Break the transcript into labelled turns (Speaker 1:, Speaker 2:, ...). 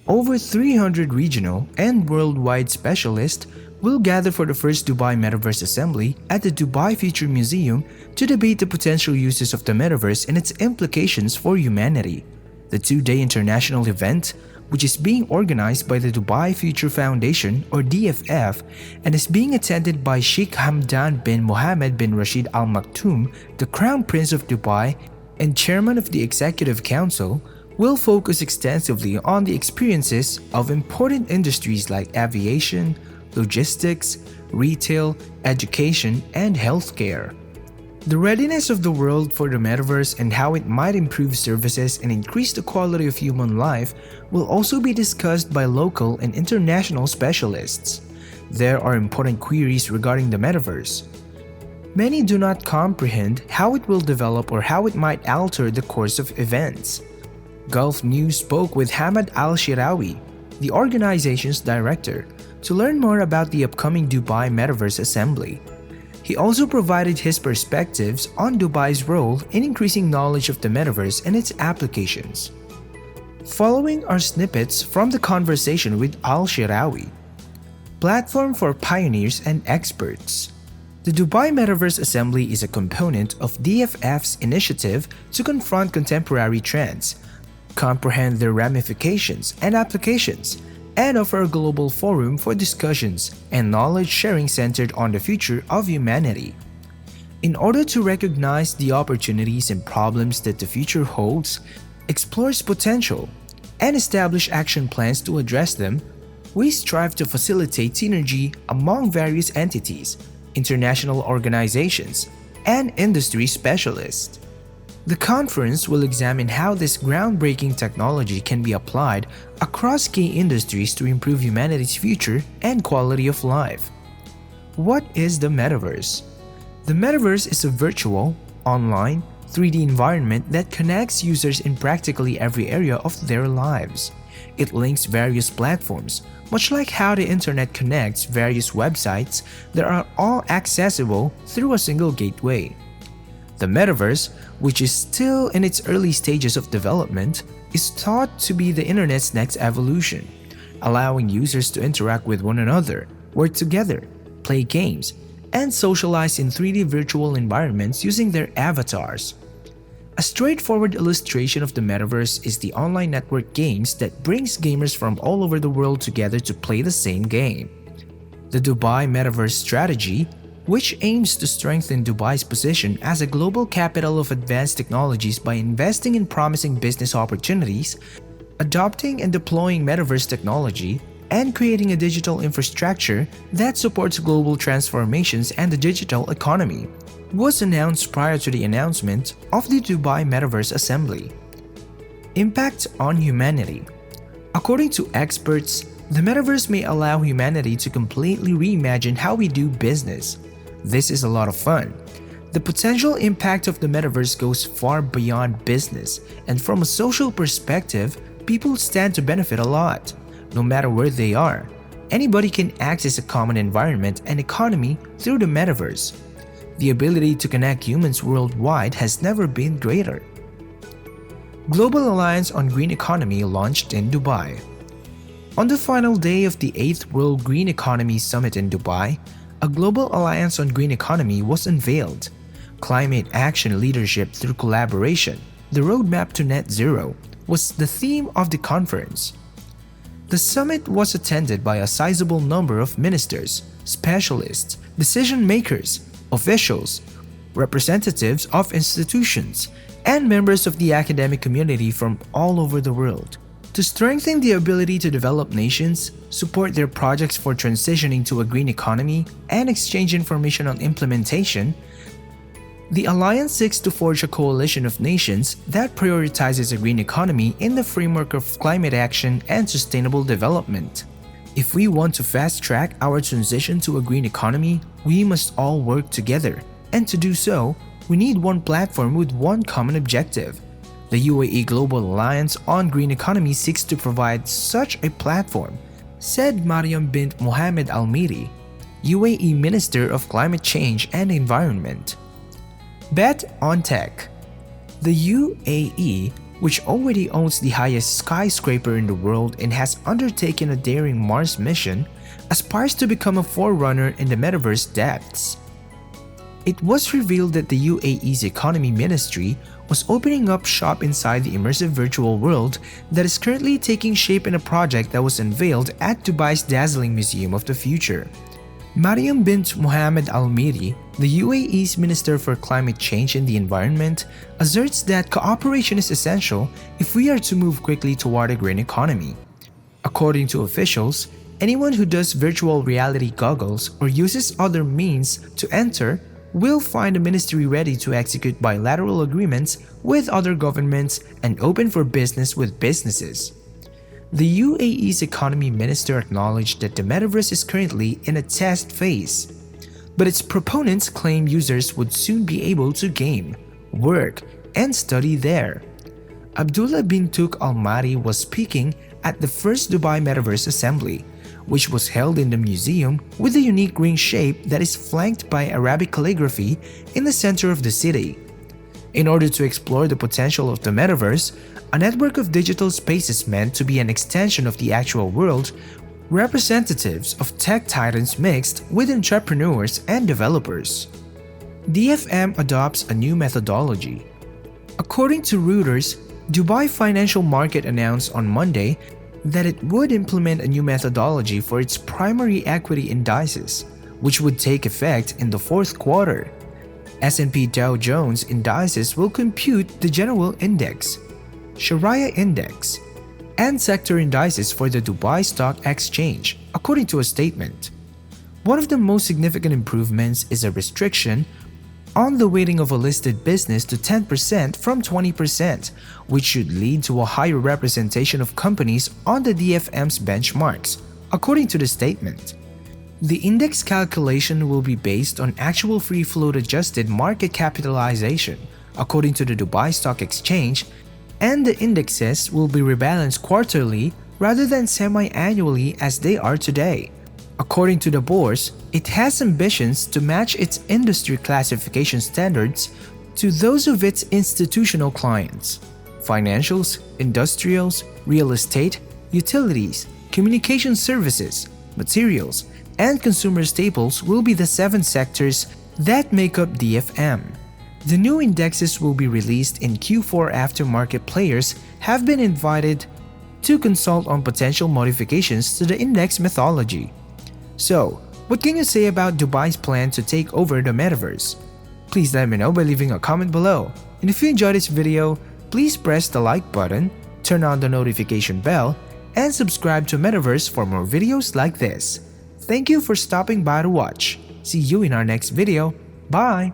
Speaker 1: Over 300 regional and worldwide specialists will gather for the first Dubai Metaverse Assembly at the Dubai Future Museum to debate the potential uses of the metaverse and its implications for humanity. The two-day international event, which is being organized by the Dubai Future Foundation or DFF and is being attended by Sheikh Hamdan bin Mohammed bin Rashid Al Maktoum, the Crown Prince of Dubai and Chairman of the Executive Council, will focus extensively on the experiences of important industries like aviation, logistics, retail, education, and healthcare. The readiness of the world for the metaverse and how it might improve services and increase the quality of human life will also be discussed by local and international specialists. There are important queries regarding the metaverse. Many do not comprehend how it will develop or how it might alter the course of events. Gulf News spoke with Hamad Al-Shirawi, the organization's director, to learn more about the upcoming Dubai Metaverse Assembly. He also provided his perspectives on Dubai's role in increasing knowledge of the metaverse and its applications. Following are snippets from the conversation with Al-Shirawi. Platform for pioneers and experts. The Dubai Metaverse Assembly is a component of DFF's initiative to confront contemporary trends, comprehend their ramifications and applications, and offer a global forum for discussions and knowledge sharing centered on the future of humanity. In order to recognize the opportunities and problems that the future holds, explore its potential, and establish action plans to address them, we strive to facilitate synergy among various entities, international organizations, and industry specialists. The conference will examine how this groundbreaking technology can be applied across key industries to improve humanity's future and quality of life. What is the metaverse? The metaverse is a virtual, online, 3D environment that connects users in practically every area of their lives. It links various platforms, much like how the internet connects various websites that are all accessible through a single gateway. The metaverse, which is still in its early stages of development, is thought to be the internet's next evolution, allowing users to interact with one another, work together, play games, and socialize in 3D virtual environments using their avatars. A straightforward illustration of the metaverse is the online network games that brings gamers from all over the world together to play the same game. The Dubai Metaverse Strategy, which aims to strengthen Dubai's position as a global capital of advanced technologies by investing in promising business opportunities, adopting and deploying metaverse technology, and creating a digital infrastructure that supports global transformations and the digital economy, was announced prior to the announcement of the Dubai Metaverse Assembly. Impact on humanity. According to experts, the metaverse may allow humanity to completely reimagine how we do business. This is a lot of fun. The potential impact of the metaverse goes far beyond business, and from a social perspective, people stand to benefit a lot. No matter where they are, anybody can access a common environment and economy through the metaverse. The ability to connect humans worldwide has never been greater. Global Alliance on Green Economy launched in Dubai. On the final day of the 8th World Green Economy Summit in Dubai, a global alliance on green economy was unveiled. Climate action leadership through collaboration, the roadmap to net zero, was the theme of the conference. The summit was attended by a sizable number of ministers, specialists, decision makers, officials, representatives of institutions, and members of the academic community from all over the world. To strengthen the ability to develop nations, support their projects for transitioning to a green economy, and exchange information on implementation, the Alliance seeks to forge a coalition of nations that prioritizes a green economy in the framework of climate action and sustainable development. If we want to fast-track our transition to a green economy, we must all work together, and to do so, we need one platform with one common objective. The UAE Global Alliance on Green Economy seeks to provide such a platform, said Mariam bint Mohammed Al-Miri, UAE Minister of Climate Change and Environment. Bet on Tech. The UAE which already owns the highest skyscraper in the world and has undertaken a daring Mars mission, aspires to become a forerunner in the metaverse depths. It was revealed that the UAE's economy ministry was opening up shop inside the immersive virtual world that is currently taking shape in a project that was unveiled at Dubai's dazzling Museum of the Future. Mariam bint Mohammed Al-Miri, the UAE's Minister for Climate Change and the Environment, asserts that cooperation is essential if we are to move quickly toward a green economy. According to officials, anyone who does virtual reality goggles or uses other means to enter will find the ministry ready to execute bilateral agreements with other governments and open for business with businesses. The UAE's economy minister acknowledged that the metaverse is currently in a test phase, but its proponents claim users would soon be able to game, work, and study there. Abdullah bin Tuk Al-Mari was speaking at the first Dubai Metaverse Assembly, which was held in the museum with a unique ring shape that is flanked by Arabic calligraphy in the center of the city. In order to explore the potential of the metaverse, a network of digital spaces meant to be an extension of the actual world, representatives of tech titans mixed with entrepreneurs and developers. DFM adopts a new methodology. According to Reuters, Dubai Financial Market announced on Monday that it would implement a new methodology for its primary equity indices, which would take effect in the fourth quarter. S&P Dow Jones indices will compute the general index, Sharia index, and sector indices for the Dubai Stock Exchange, according to a statement. One of the most significant improvements is a restriction on the weighting of a listed business to 10% from 20%, which should lead to a higher representation of companies on the DFM's benchmarks, according to the statement. The index calculation will be based on actual free float adjusted market capitalization, according to the Dubai Stock Exchange, and the indexes will be rebalanced quarterly rather than semi-annually as they are today. According to the bourse, it has ambitions to match its industry classification standards to those of its institutional clients. Financials, industrials, real estate, utilities, communication services, materials, and consumer staples will be the 7 sectors that make up DFM. The new indexes will be released in Q4 after market players have been invited to consult on potential modifications to the index methodology. So, what can you say about Dubai's plan to take over the metaverse? Please let me know by leaving a comment below. And if you enjoyed this video, please press the like button, turn on the notification bell, and subscribe to Metaverse for more videos like this. Thank you for stopping by to watch. See you in our next video. Bye!